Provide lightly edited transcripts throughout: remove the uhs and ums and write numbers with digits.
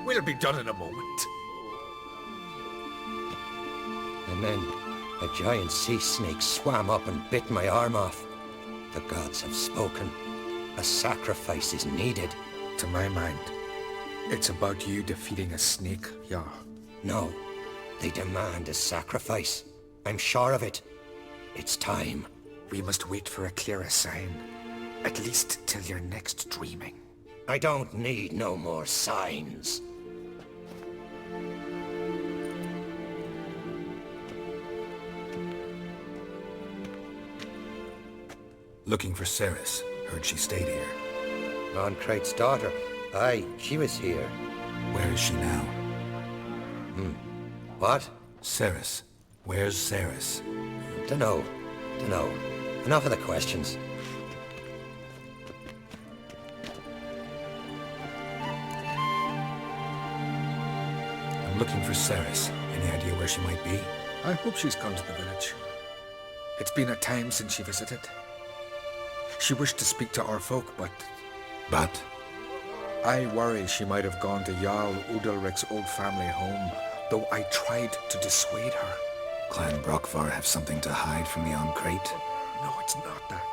We'll be done in a moment. And then a giant sea snake swam up and bit my arm off. The gods have spoken. A sacrifice is needed. To my mind, it's about you defeating a snake, Jarl. No, they demand a sacrifice. I'm sure of it. It's time. We must wait for a clearer sign. At least till your next dreaming. I don't need no more signs. Looking for Cerys. Heard she stayed here. Loncrate's daughter. Aye, she was here. Where is she now? What? Cerys. Where's Cerys? Dunno. Enough of the questions. I'm looking for Cerys. Any idea where she might be? I hope she's gone to the village. It's been a time since she visited. She wished to speak to our folk, but But? I worry she might have gone to Jarl Udalric's old family home, though I tried to dissuade her. Clan Brockvar have something to hide from the Ancrate? No, it's not that.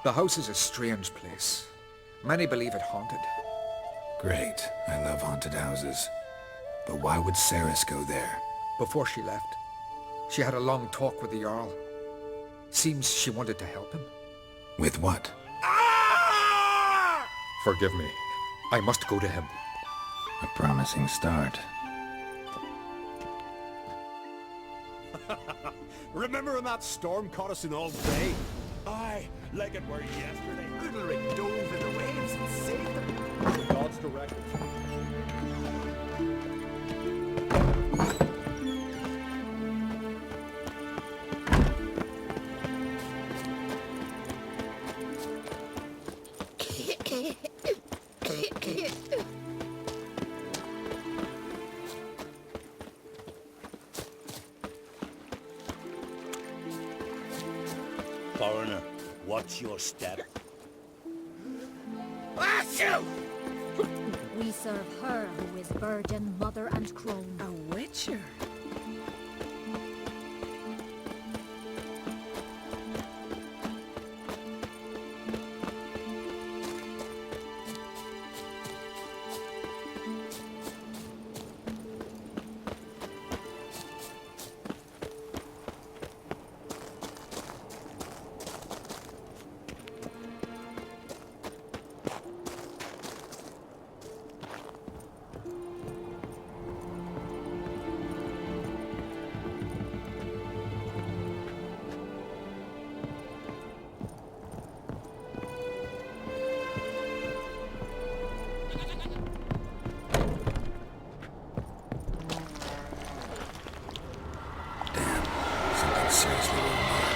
The house is a strange place. Many believe it haunted. Great. I love haunted houses. But why would Cerys go there? Before she left, she had a long talk with the Jarl. Seems she wanted to help him. With what? Forgive me. I must go to him. A promising start. Remember when that storm caught us in all day? Aye, like it were yesterday. Udalric dove in the waves and saved them. God's directive. Foreigner, watch your step. We serve her who is virgin, mother, and crone. A witcher? Seriously wrong here.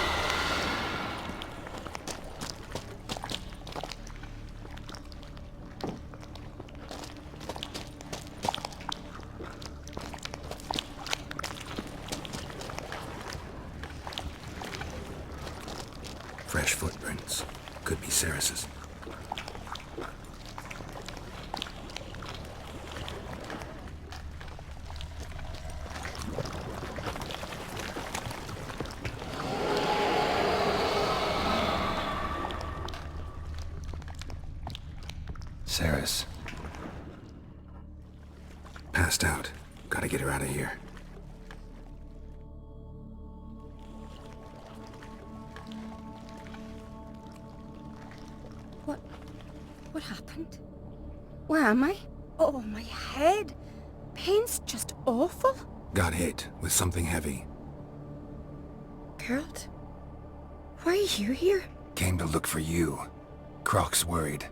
Fresh footprints. Could be Cerys's. Cerys. Passed out. Gotta get her out of here. What happened? Where am I? Oh, my head. Pain's just awful. Got hit with something heavy. Geralt? Why are you here? Came to look for you. Croc's worried.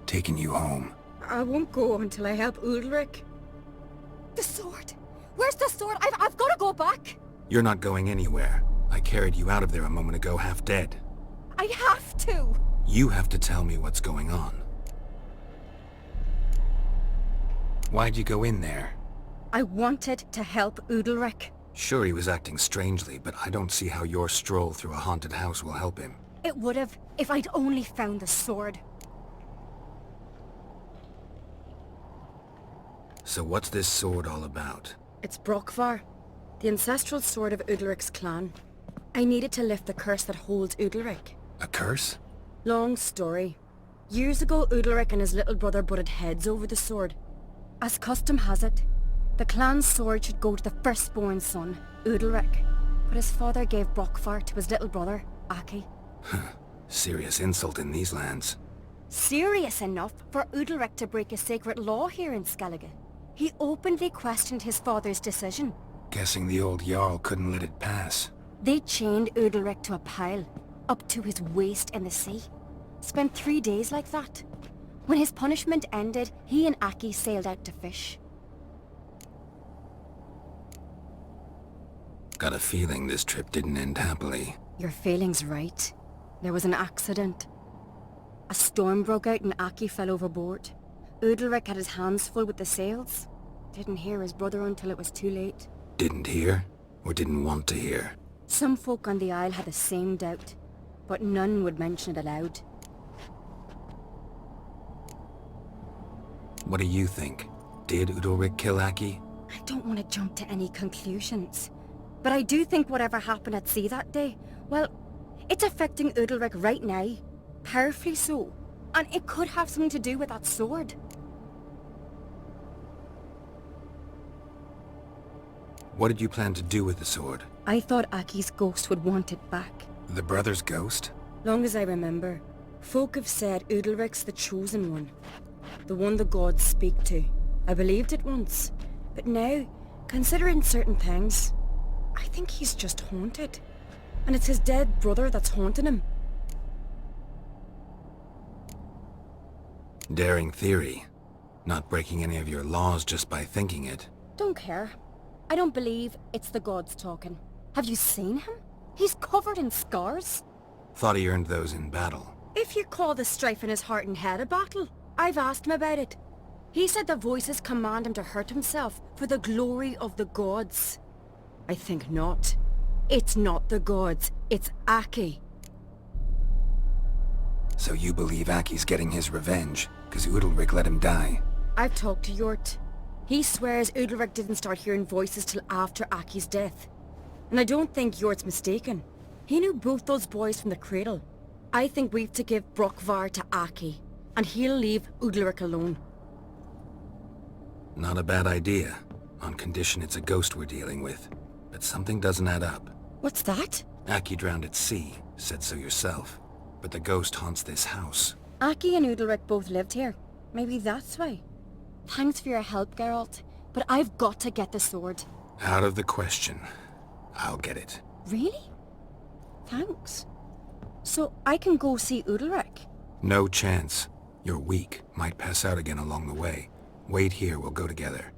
Taking you home. I won't go until I help Udalric. The sword! Where's the sword? I've got to go back! You're not going anywhere. I carried you out of there a moment ago half dead. I have to! You have to tell me what's going on. Why'd you go in there? I wanted to help Udalric. Sure, he was acting strangely, but I don't see how your stroll through a haunted house will help him. It would have, if I'd only found the sword. So what's this sword all about? It's Brokvar, the ancestral sword of Udalric's clan. I needed to lift the curse that holds Udalric. A curse? Long story. Years ago, Udalric and his little brother butted heads over the sword. As custom has it, the clan's sword should go to the firstborn son, Udalric. But his father gave Brokvar to his little brother, Aki. Serious insult in these lands. Serious enough for Udalric to break a sacred law here in Skellige. He openly questioned his father's decision. Guessing the old Jarl couldn't let it pass. They chained Udalric to a pile, up to his waist in the sea. Spent 3 days like that. When his punishment ended, he and Aki sailed out to fish. Got a feeling this trip didn't end happily. Your feeling's right. There was an accident. A storm broke out and Aki fell overboard. Udalric had his hands full with the sails. Didn't hear his brother until it was too late. Didn't hear? Or didn't want to hear? Some folk on the Isle had the same doubt, but none would mention it aloud. What do you think? Did Udalric kill Aki? I don't want to jump to any conclusions, but I do think whatever happened at sea that day, well, it's affecting Udalric right now. Powerfully so. And it could have something to do with that sword. What did you plan to do with the sword? I thought Aki's ghost would want it back. The brother's ghost? Long as I remember, folk have said Udalric's the chosen one. The one the gods speak to. I believed it once. But now, considering certain things, I think he's just haunted. And it's his dead brother that's haunting him. Daring theory. Not breaking any of your laws just by thinking it. Don't care. I don't believe it's the gods talking. Have you seen him? He's covered in scars. Thought he earned those in battle. If you call the strife in his heart and head a battle, I've asked him about it. He said the voices command him to hurt himself for the glory of the gods. I think not. It's not the gods, it's Aki. So you believe Aki's getting his revenge, because Udalric let him die? I've talked to Yort. He swears Udalric didn't start hearing voices till after Aki's death. And I don't think Yort's mistaken. He knew both those boys from the cradle. I think we've to give Brokvar to Aki, and he'll leave Udalric alone. Not a bad idea, on condition it's a ghost we're dealing with. But something doesn't add up. What's that? Aki drowned at sea, said so yourself. But the ghost haunts this house. Aki and Udalric both lived here. Maybe that's why. Thanks for your help, Geralt, but I've got to get the sword. Out of the question. I'll get it. Really? Thanks. So I can go see Udalric? No chance. You're weak. Might pass out again along the way. Wait here, we'll go together.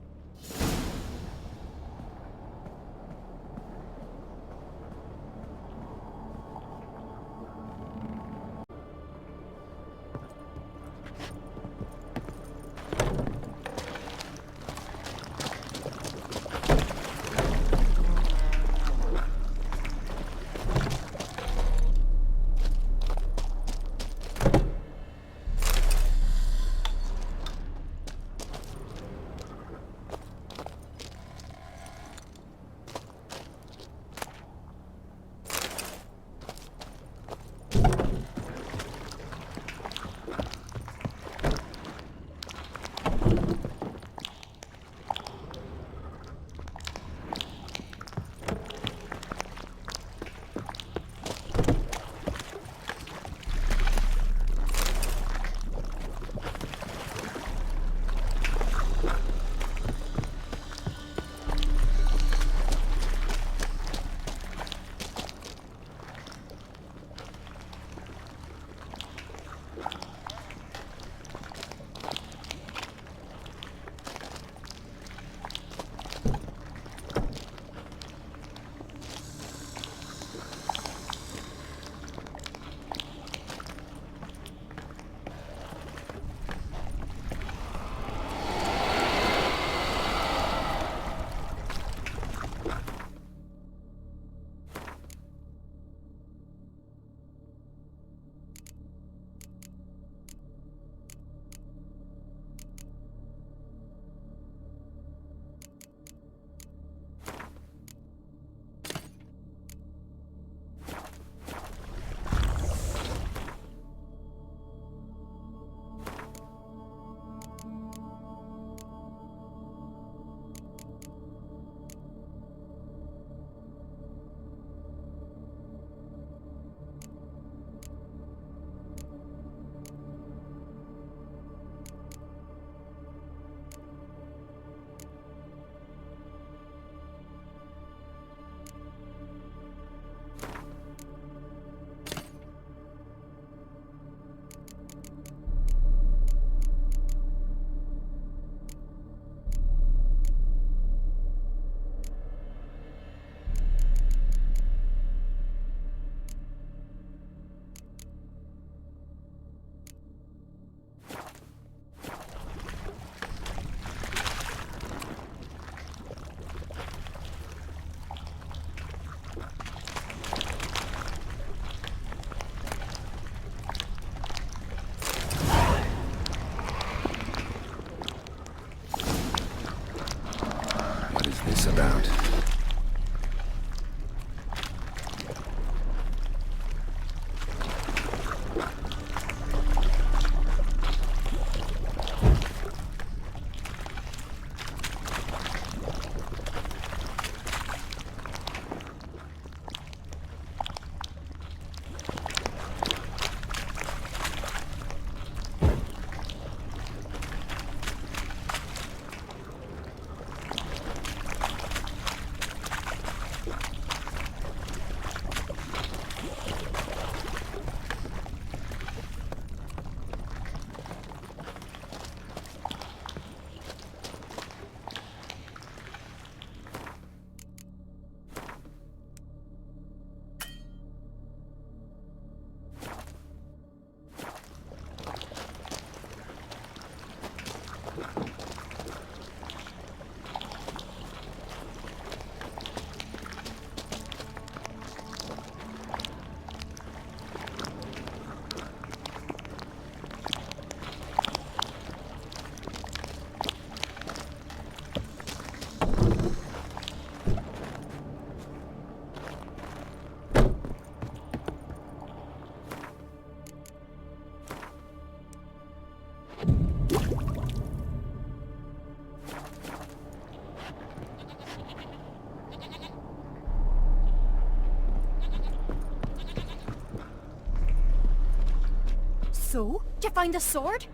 So? Did you find the sword?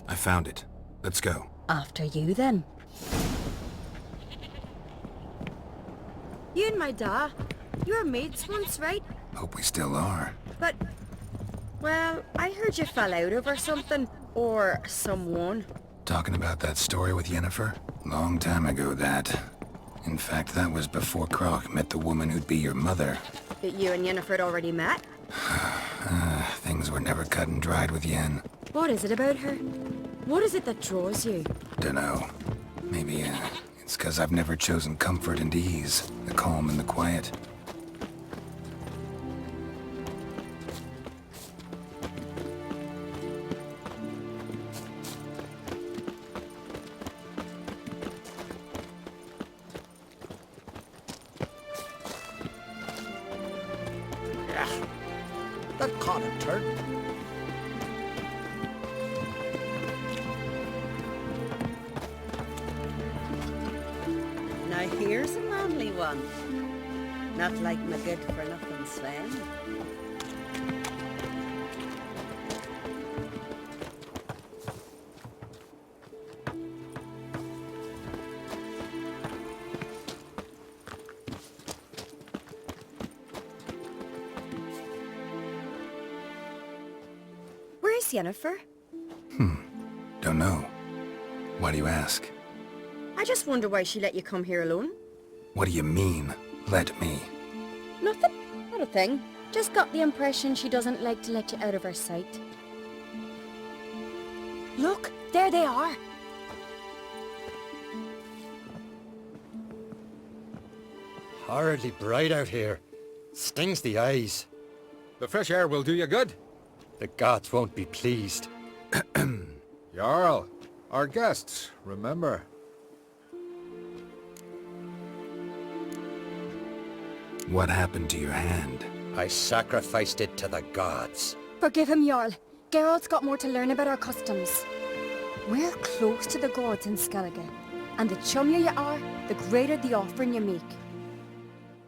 I found it. Let's go. After you, then. You and my da, you were mates once, right? Hope we still are. But, well, I heard you fell out over something. Or someone. Talking about that story with Yennefer? Long time ago, that. In fact, that was before Croc met the woman who'd be your mother. That you and Yennefer had already met? Things were never cut and dried with Yen. What is it about her? What is it that draws you? Dunno. Maybe, it's 'cause I've never chosen comfort and ease, the calm and the quiet. That caught a turn. Now here's a manly one. Not like my good-for-nothing Sven. Where's Yennefer? Don't know. Why do you ask? I just wonder why she let you come here alone. What do you mean, let me? Nothing. Not a thing. Just got the impression she doesn't like to let you out of her sight. Look, there they are. Horridly bright out here. Stings the eyes. The fresh air will do you good. The gods won't be pleased. Jarl, our guests, remember. What happened to your hand? I sacrificed it to the gods. Forgive him, Jarl. Geralt's got more to learn about our customs. We're close to the gods in Skellige, and the chummier you are, the greater the offering you make.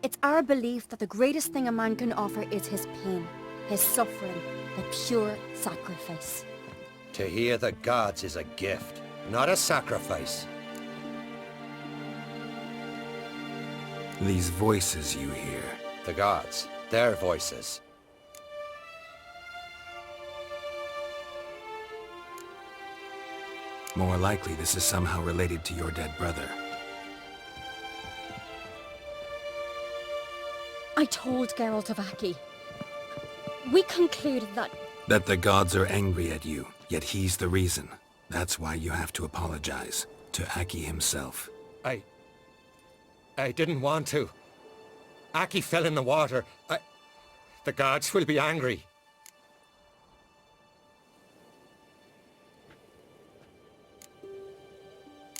It's our belief that the greatest thing a man can offer is his pain, his suffering, the pure sacrifice. To hear the gods is a gift, not a sacrifice. These voices you hear. The gods, their voices. More likely this is somehow related to your dead brother. I told Geralt of Aki. We concluded that... That the gods are angry at you, yet he's the reason. That's why you have to apologize. To Aki himself. I didn't want to. Aki fell in the water. The gods will be angry.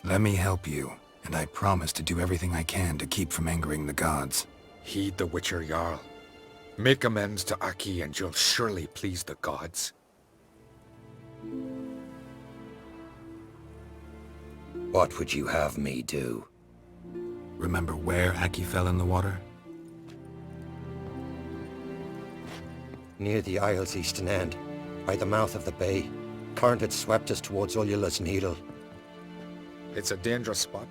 Let me help you, and I promise to do everything I can to keep from angering the gods. Heed the Witcher, Jarl. Make amends to Aki and you'll surely please the gods. What would you have me do? Remember where Aki fell in the water? Near the Isle's eastern end, by the mouth of the bay. Current had swept us towards Ullula's Needle. It's a dangerous spot.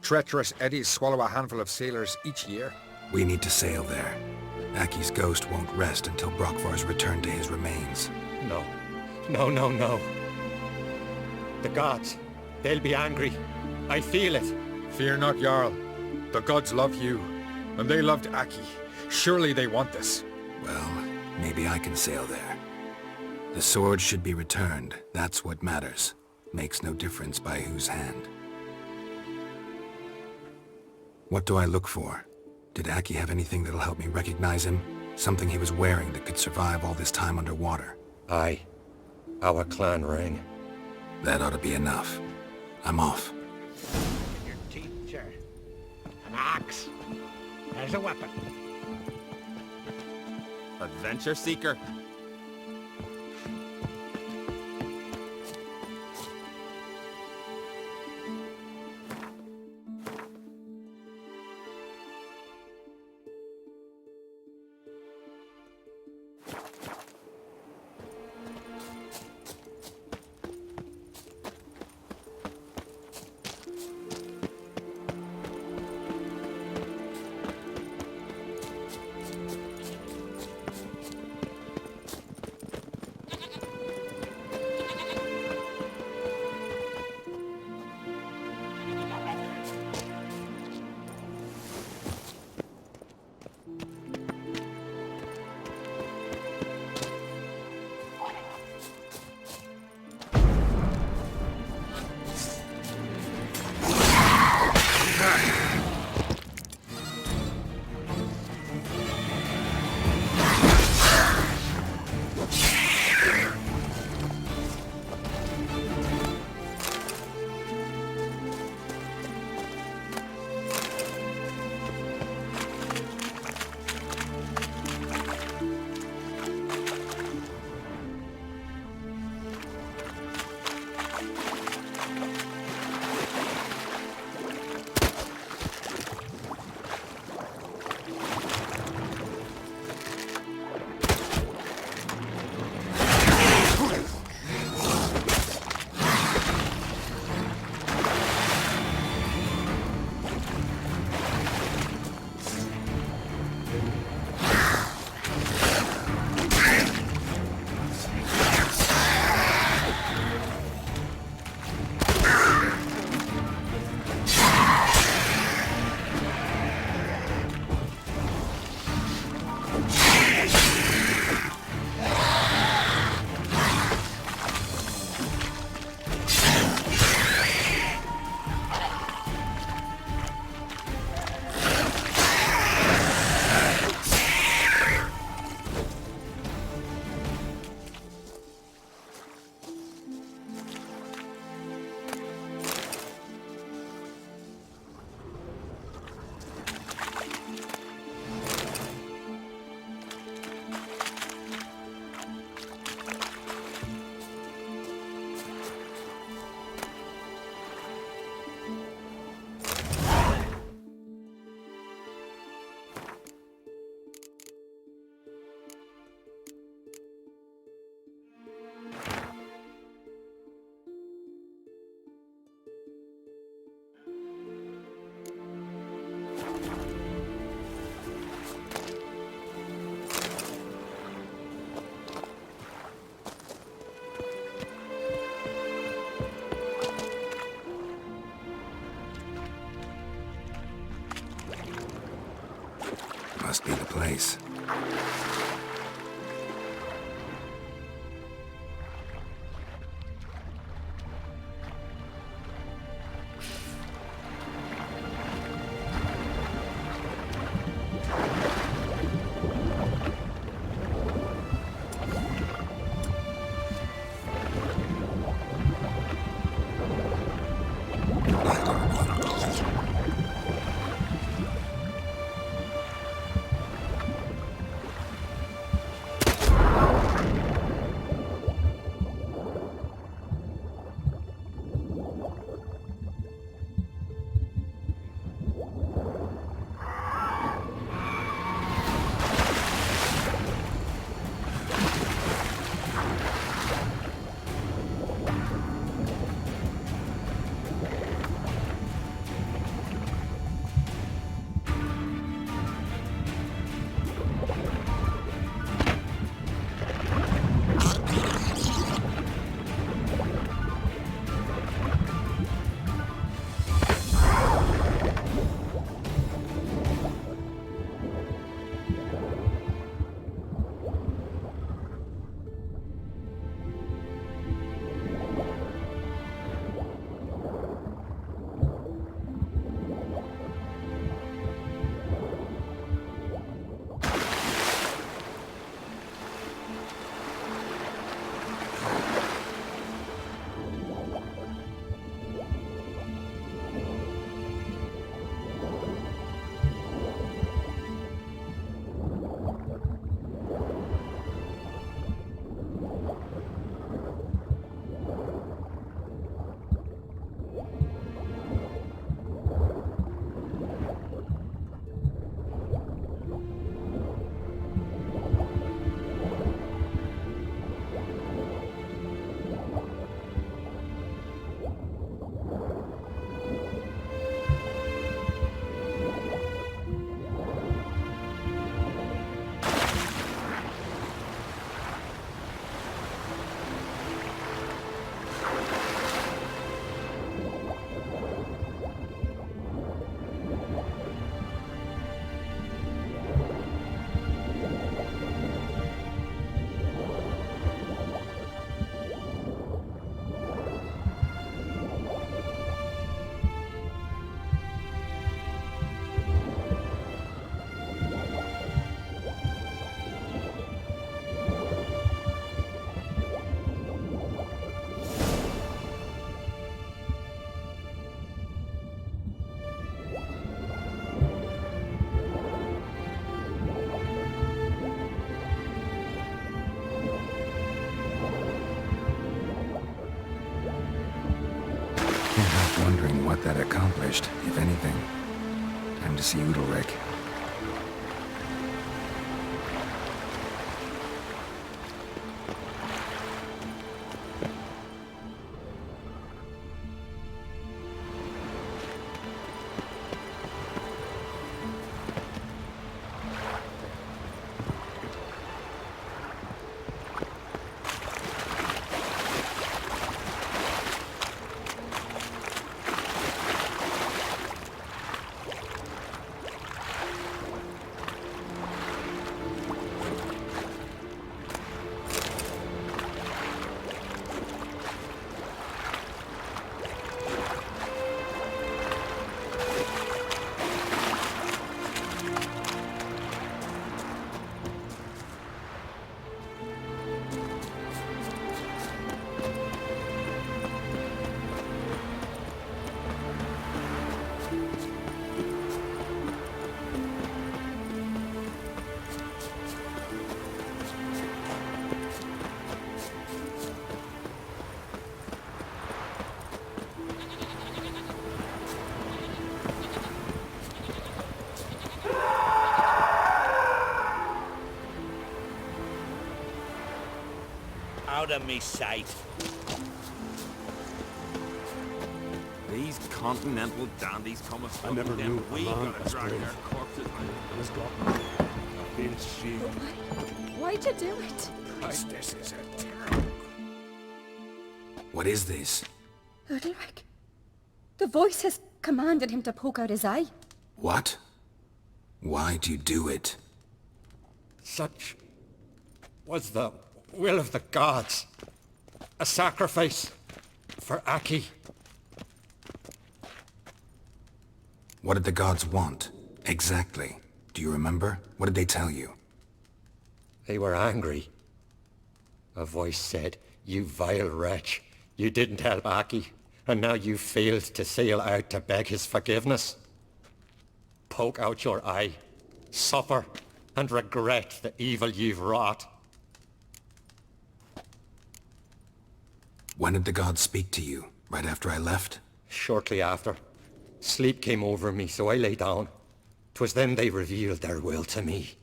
Treacherous eddies swallow a handful of sailors each year. We need to sail there. Aki's ghost won't rest until Brokvar's returned to his remains. No. No, no, no. The gods, they'll be angry. I feel it. Fear not, Jarl. The gods love you, and they loved Aki. Surely they want this. Well, maybe I can sail there. The sword should be returned. That's what matters. Makes no difference by whose hand. What do I look for? Did Aki have anything that'll help me recognize him? Something he was wearing that could survive all this time underwater? Aye. Our clan ring. That ought to be enough. I'm off. Your teacher. An axe. There's a weapon. Adventure seeker. what that accomplished, if anything. Time to see Udalric. Out of me sight. These continental dandies come as I never knew a we man gotta as drag brave their corpses. as God. I feel shame. Why'd you do it? This is a terrible... What is this? Udalric. The voice has commanded him to poke out his eye. What? Why'd you do it? Such was the will of the gods. A sacrifice for Aki. What did the gods want? Exactly. Do you remember? What did they tell you? They were angry. A voice said, "You vile wretch, you didn't help Aki, and now you failed to sail out to beg his forgiveness. Poke out your eye, suffer, and regret the evil you've wrought." When did the gods speak to you? Right after I left? Shortly after, sleep came over me, so I lay down. 'Twas then they revealed their will to me.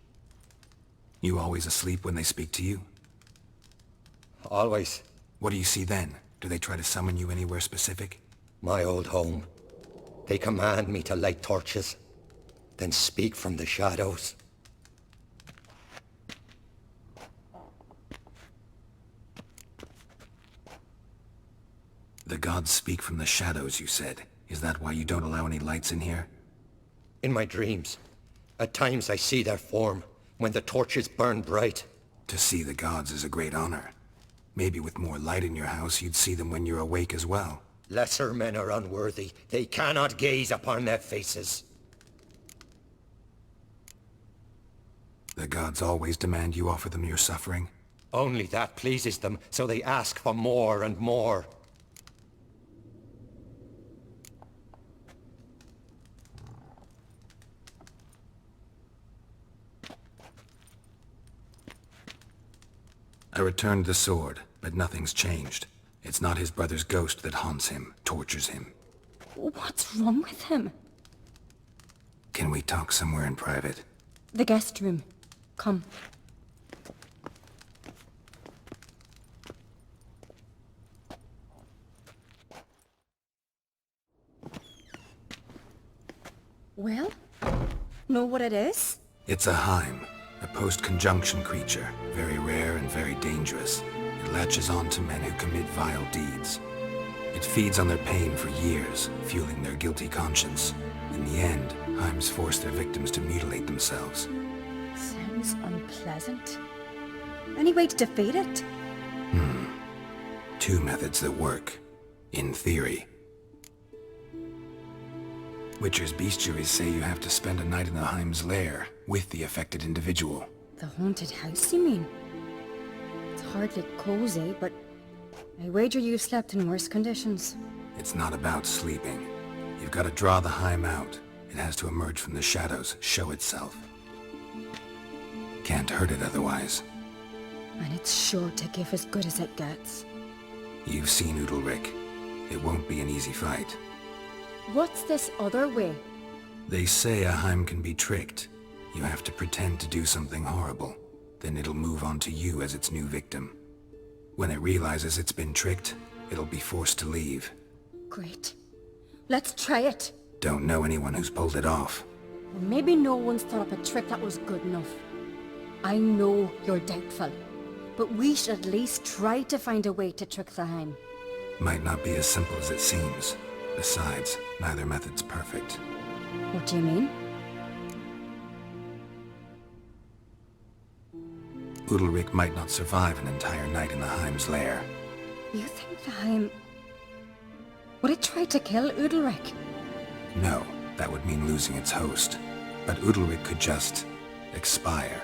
You always asleep when they speak to you? Always. What do you see then? Do they try to summon you anywhere specific? My old home. They command me to light torches, then speak from the shadows. The gods speak from the shadows, you said. Is that why you don't allow any lights in here? In my dreams, at times I see their form, when the torches burn bright. To see the gods is a great honor. Maybe with more light in your house, you'd see them when you're awake as well. Lesser men are unworthy. They cannot gaze upon their faces. The gods always demand you offer them your suffering? Only that pleases them, so they ask for more and more. I returned the sword, but nothing's changed. It's not his brother's ghost that haunts him, tortures him. What's wrong with him? Can we talk somewhere in private? The guest room. Come. Well, know what it is? It's a Heim, a post-conjunction creature, very rare and very dangerous. It latches on to men who commit vile deeds. It feeds on their pain for years, fueling their guilty conscience. In the end, Heims force their victims to mutilate themselves. Sounds unpleasant. Any way to defeat it? Two methods that work. In theory. Witcher's bestiaries say you have to spend a night in the Heim's lair, with the affected individual. The haunted house, you mean? It's hardly cozy, but I wager you slept in worse conditions. It's not about sleeping. You've got to draw the Heim out. It has to emerge from the shadows, show itself. Can't hurt it otherwise. And it's sure to give as good as it gets. You've seen Udalric. It won't be an easy fight. What's this other way? They say a Heim can be tricked. You have to pretend to do something horrible. Then it'll move on to you as its new victim. When it realizes it's been tricked, it'll be forced to leave. Great. Let's try it. Don't know anyone who's pulled it off. Or maybe no one's thought up a trick that was good enough. I know you're doubtful, but we should at least try to find a way to trick the Heim. Might not be as simple as it seems. Besides, neither method's perfect. What do you mean? Udalryk might not survive an entire night in the Heim's lair. You think the Heim... Would it try to kill Udalryk? No, that would mean losing its host. But Udalryk could just... expire.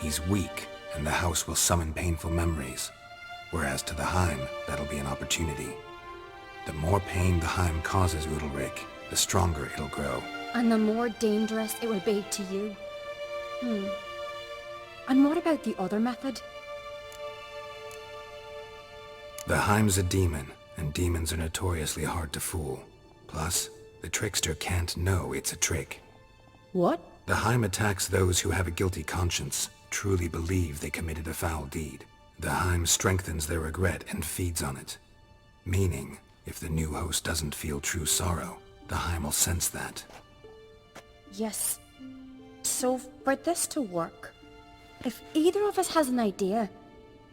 He's weak, and the house will summon painful memories. Whereas to the Heim, that'll be an opportunity. The more pain the Heim causes Udalryk, the stronger it'll grow. And the more dangerous it will be to you. And what about the other method? The Heim's a demon, and demons are notoriously hard to fool. Plus, the trickster can't know it's a trick. What? The Heim attacks those who have a guilty conscience, truly believe they committed a foul deed. The Heim strengthens their regret and feeds on it. Meaning, if the new host doesn't feel true sorrow, the Heim will sense that. Yes. So for this to work, if either of us has an idea,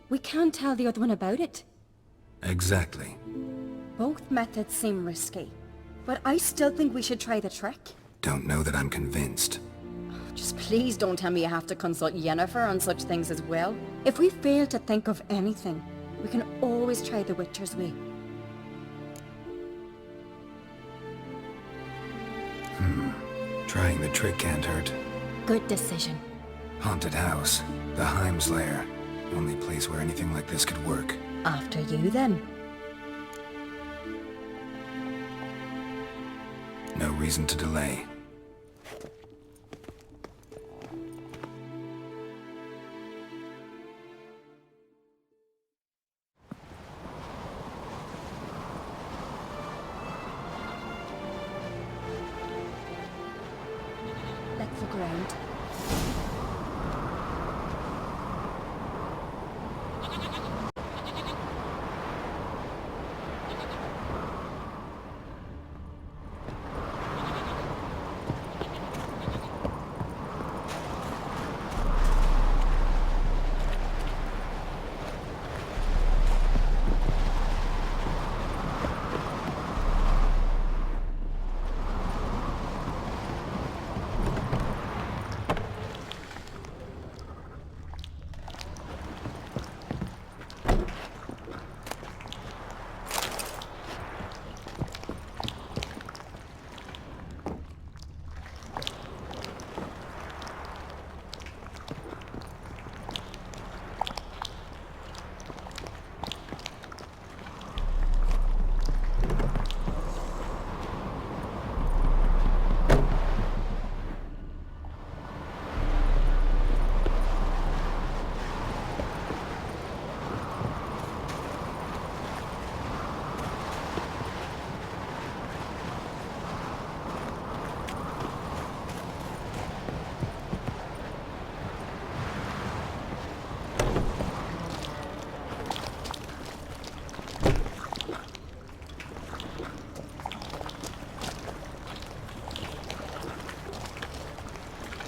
we can't tell the other one about it. Exactly. Both methods seem risky, but I still think we should try the trick. Don't know that I'm convinced. Just please don't tell me you have to consult Yennefer on such things as well. If we fail to think of anything, we can always try the Witcher's way. Trying the trick can't hurt. Good decision. Haunted house. The Heim's lair. Only place where anything like this could work. After you then. No reason to delay. Let's look around.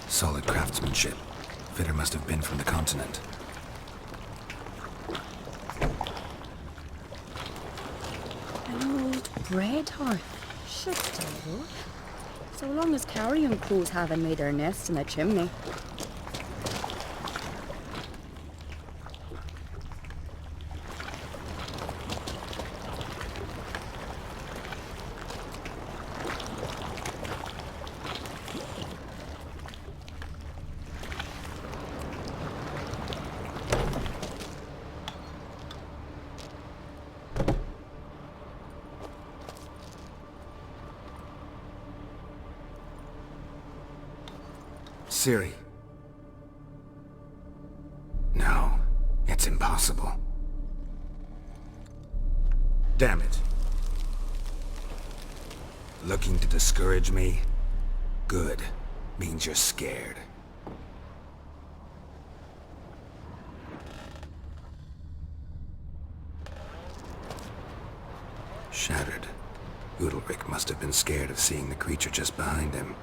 Solid craftsmanship. Fitter must have been from the continent. An old bread hearth. Should still work. So long as carrion crows haven't made their nest in the chimney. Ciri. No, it's impossible. Damn it. Looking to discourage me? Good. Means you're scared. Shattered. Udalric must have been scared of seeing the creature just behind him.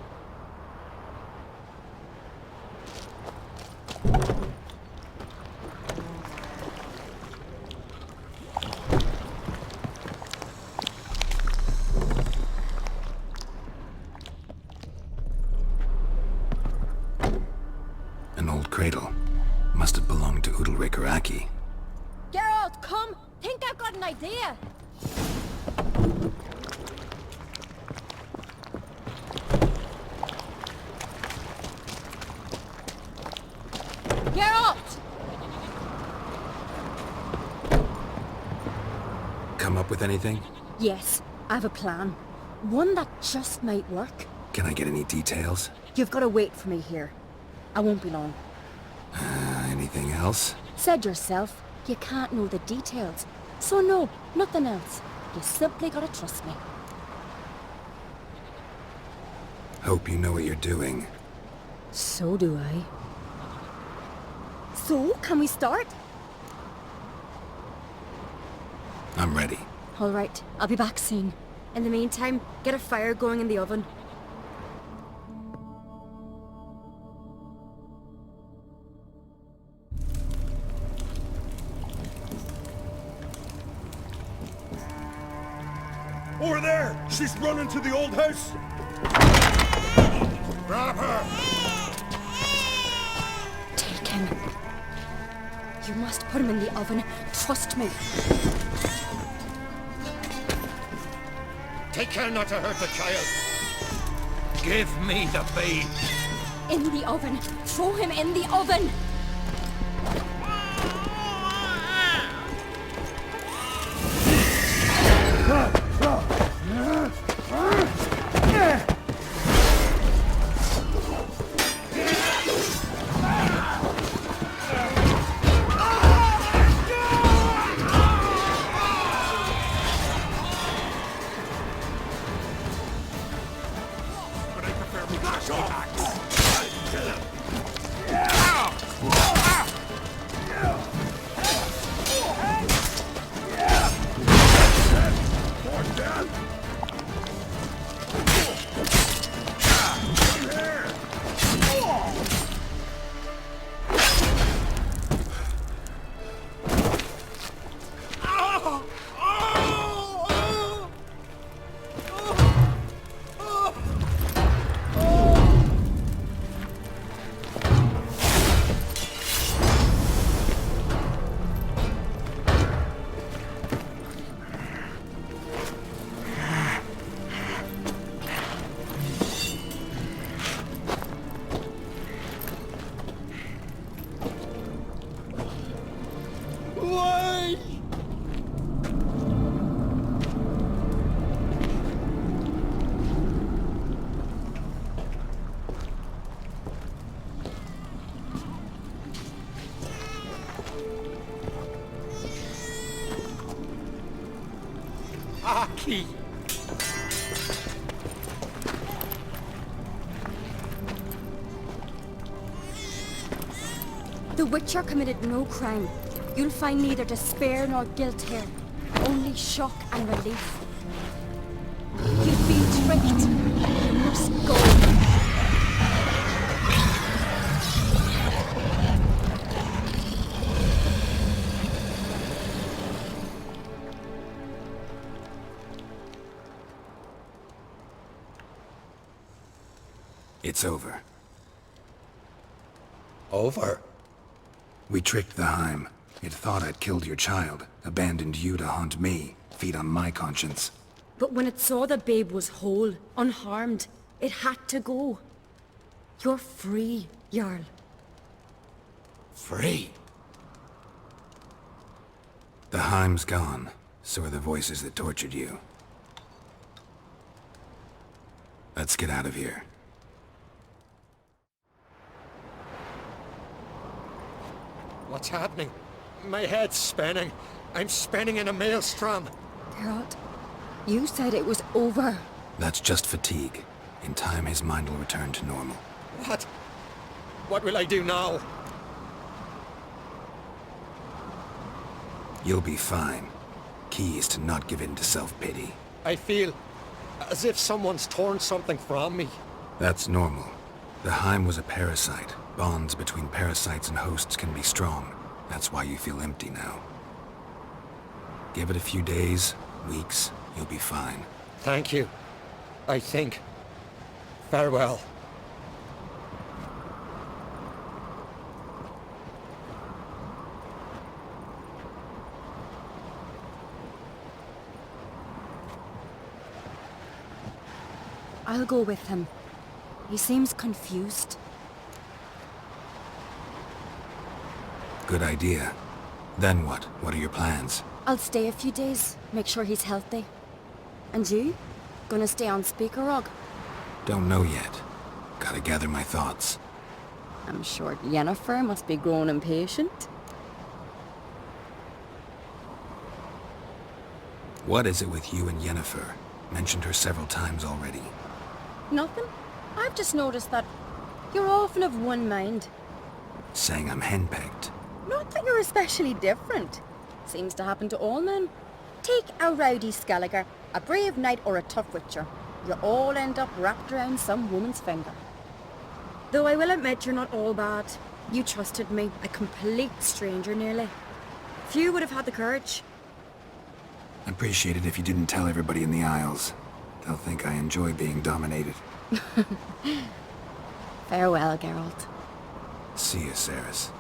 An old cradle. Must have belonged to Udalric or Aki. Geralt, come! Think I've got an idea! Geralt! Come up with anything? Yes, I have a plan. One that just might work. Can I get any details? You've got to wait for me here. I won't be long. Anything else? Said yourself, you can't know the details. So no, nothing else. You simply gotta trust me. Hope you know what you're doing. So do I. So, can we start? I'm ready. All right, I'll be back soon. In the meantime, get a fire going in the oven. Over there! She's running to the old house! Grab her! Take him. You must put him in the oven. Trust me. Take care not to hurt the child. Give me the babe. In the oven. Throw him in the oven. Aki! The Witcher committed no crime. You'll find neither despair nor guilt here. Only shock and relief. You've been tricked. You must go. It's over. Over? We tricked the Heim. It thought I'd killed your child, abandoned you to haunt me, feed on my conscience. But when it saw the babe was whole, unharmed, it had to go. You're free, Jarl. Free? The Heim's gone, so are the voices that tortured you. Let's get out of here. What's happening? My head's spinning. I'm spinning in a maelstrom. Geralt, you said it was over. That's just fatigue. In time, his mind will return to normal. What? What will I do now? You'll be fine. Key is to not give in to self-pity. I feel as if someone's torn something from me. That's normal. The Heim was a parasite. Bonds between parasites and hosts can be strong. That's why you feel empty now. Give it a few days, weeks, you'll be fine. Thank you. I think. Farewell. I'll go with him. He seems confused. Good idea. Then what? What are your plans? I'll stay a few days, make sure he's healthy. And you? Gonna stay on Speaker Rog? Don't know yet. Gotta gather my thoughts. I'm sure Yennefer must be growing impatient. What is it with you and Yennefer? Mentioned her several times already. Nothing. I've just noticed that you're often of one mind. Saying I'm henpecked. Not that you're especially different. Seems to happen to all men. Take a rowdy Skelliger, a brave knight or a tough witcher. You all end up wrapped around some woman's finger. Though I will admit you're not all bad. You trusted me, a complete stranger nearly. Few would have had the courage. I'd appreciate it if you didn't tell everybody in the Isles. They'll think I enjoy being dominated. Farewell, Geralt. See you, Ceres.